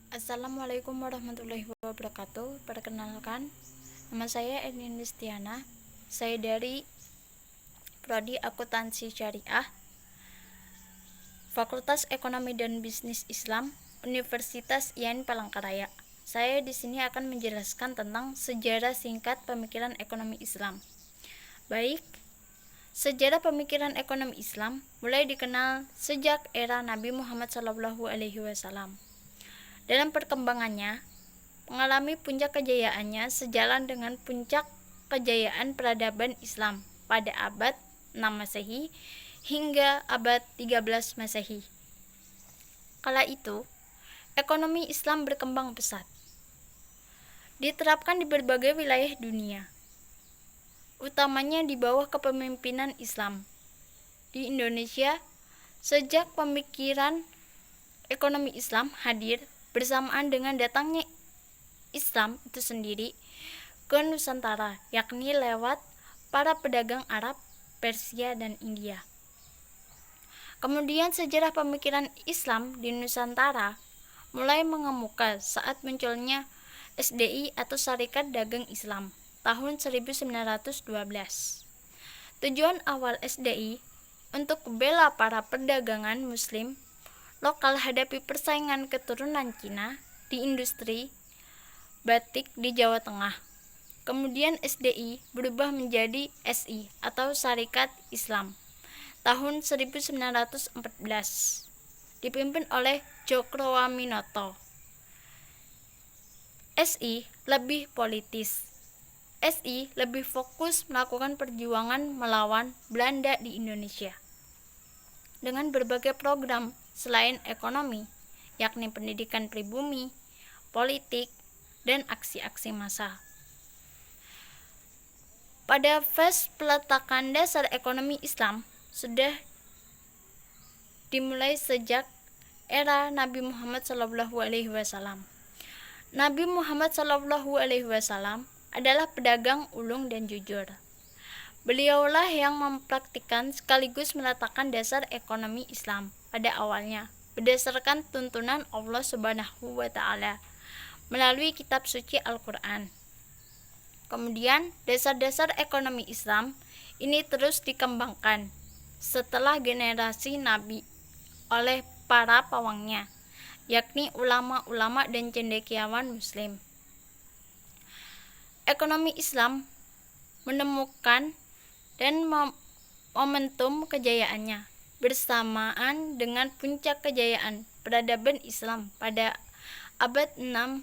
Assalamualaikum warahmatullahi wabarakatuh. Perkenalkan, nama saya Edin Listiana. Saya dari Prodi Akuntansi Syariah, Fakultas Ekonomi dan Bisnis Islam, Universitas IAIN Palangkaraya. Saya di sini akan menjelaskan tentang sejarah singkat pemikiran ekonomi Islam. Baik, sejarah pemikiran ekonomi Islam mulai dikenal sejak era Nabi Muhammad SAW. Dalam perkembangannya, mengalami puncak kejayaannya sejalan dengan puncak kejayaan peradaban Islam pada abad 6 Masehi hingga abad 13 Masehi. Kala itu, ekonomi Islam berkembang pesat, diterapkan di berbagai wilayah dunia, utamanya di bawah kepemimpinan Islam. Di Indonesia, sejak pemikiran ekonomi Islam hadir bersamaan dengan datangnya Islam itu sendiri ke Nusantara, yakni lewat para pedagang Arab, Persia, dan India. Kemudian sejarah pemikiran Islam di Nusantara mulai mengemuka saat munculnya SDI atau Syarikat Dagang Islam tahun 1912. Tujuan awal SDI untuk membela para perdagangan muslim lokal hadapi persaingan keturunan Cina di industri batik di Jawa Tengah. Kemudian SDI berubah menjadi SI atau Syarikat Islam tahun 1914, dipimpin oleh Djokroaminoto. SI lebih politis. SI lebih fokus melakukan perjuangan melawan Belanda di Indonesia dengan berbagai program selain ekonomi, yakni pendidikan pribumi, politik, dan aksi-aksi massa. Pada fase peletakan dasar ekonomi Islam sudah dimulai sejak era Nabi Muhammad SAW. Nabi Muhammad SAW adalah pedagang ulung dan jujur. Beliaulah yang mempraktikkan sekaligus meletakkan dasar ekonomi Islam pada awalnya berdasarkan tuntunan Allah Subhanahu wa Ta'ala melalui kitab suci Al-Quran. Kemudian dasar-dasar ekonomi Islam ini terus dikembangkan setelah generasi Nabi oleh para pawangnya, yakni ulama-ulama dan cendekiawan muslim. Ekonomi Islam menemukan dan momentum kejayaannya bersamaan dengan puncak kejayaan peradaban Islam pada abad 6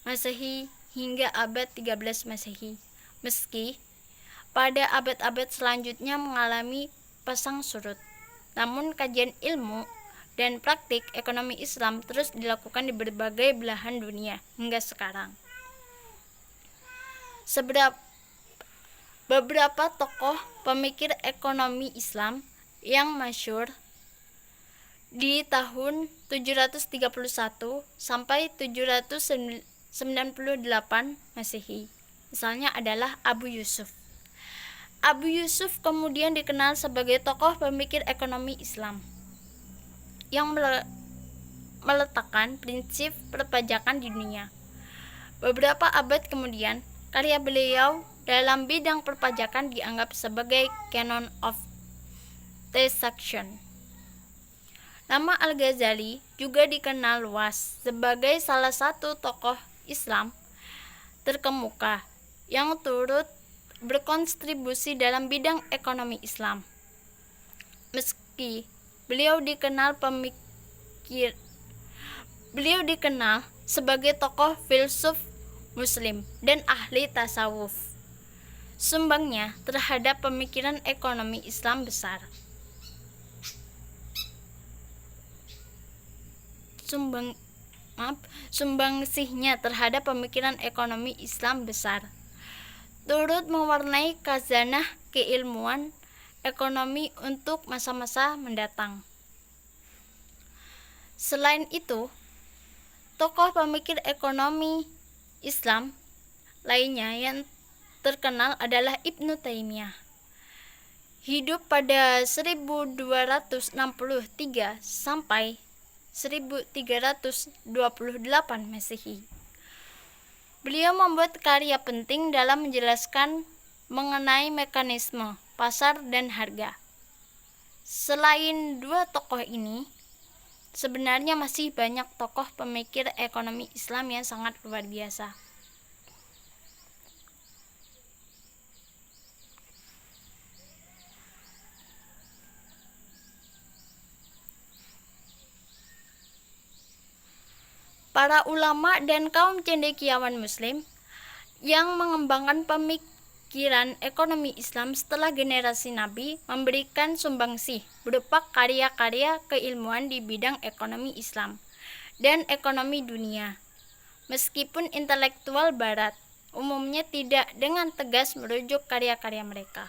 Masehi hingga abad 13 Masehi. Meski pada abad-abad selanjutnya mengalami pasang surut, namun kajian ilmu dan praktik ekonomi Islam terus dilakukan di berbagai belahan dunia hingga sekarang. Beberapa tokoh pemikir ekonomi Islam yang masyhur di tahun 731 sampai 798 Masehi misalnya adalah Abu Yusuf. Abu Yusuf kemudian dikenal sebagai tokoh pemikir ekonomi Islam yang meletakkan prinsip perpajakan di dunia. Beberapa abad kemudian, karya beliau dalam bidang perpajakan dianggap sebagai canon of taxation. Nama Al-Ghazali juga dikenal luas sebagai salah satu tokoh Islam terkemuka yang turut berkontribusi dalam bidang ekonomi Islam. Meski beliau dikenal sebagai tokoh filsuf muslim dan ahli tasawuf, sumbangnya terhadap pemikiran ekonomi Islam besar. Sumbangsihnya terhadap pemikiran ekonomi Islam besar turut mewarnai khazanah keilmuan ekonomi untuk masa-masa mendatang. Selain itu, tokoh pemikir ekonomi Islam lainnya yang terkenal adalah Ibnu Taimiyah. Hidup pada 1263 sampai 1328 Masehi. Beliau membuat karya penting dalam menjelaskan mengenai mekanisme pasar dan harga. Selain dua tokoh ini, sebenarnya masih banyak tokoh pemikir ekonomi Islam yang sangat luar biasa. Para ulama dan kaum cendekiawan muslim yang mengembangkan pemikiran ekonomi Islam setelah generasi Nabi memberikan sumbangsih berupa karya-karya keilmuan di bidang ekonomi Islam dan ekonomi dunia. Meskipun intelektual barat umumnya tidak dengan tegas merujuk karya-karya mereka.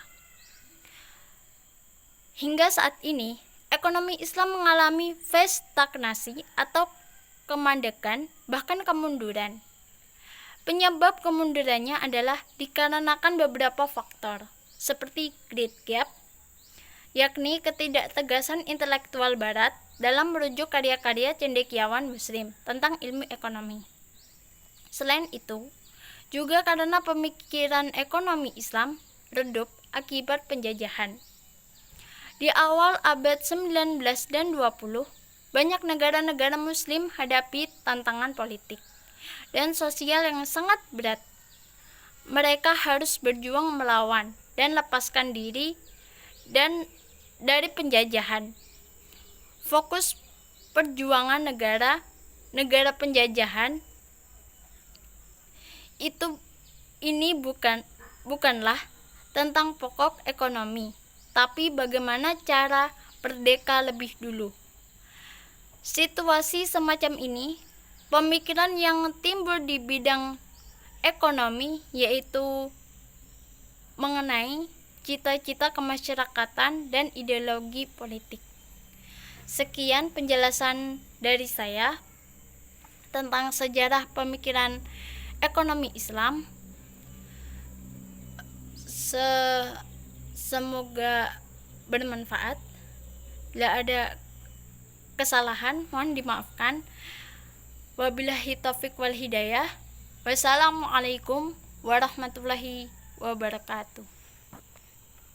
Hingga saat ini, ekonomi Islam mengalami fase stagnasi atau kemandekan, bahkan kemunduran. Penyebab kemundurannya adalah dikarenakan beberapa faktor, seperti great gap, yakni ketidaktegasan intelektual barat dalam merujuk karya-karya cendekiawan muslim tentang ilmu ekonomi. Selain itu, juga karena pemikiran ekonomi Islam redup akibat penjajahan. Di awal abad 19 dan 20, banyak negara-negara muslim hadapi tantangan politik dan sosial yang sangat berat. Mereka harus berjuang melawan dan lepaskan diri dari penjajahan. Fokus perjuangan negara penjajahan ini bukanlah tentang pokok ekonomi, tapi bagaimana cara merdeka lebih dulu. Situasi semacam ini, pemikiran yang timbul di bidang ekonomi yaitu mengenai cita-cita kemasyarakatan dan ideologi politik. Sekian penjelasan dari saya tentang sejarah pemikiran ekonomi Islam. Semoga bermanfaat. Bila ada kesalahan mohon dimaafkan. Wabillahi taufiq wal hidayah. Wassalamualaikum warahmatullahi wabarakatuh.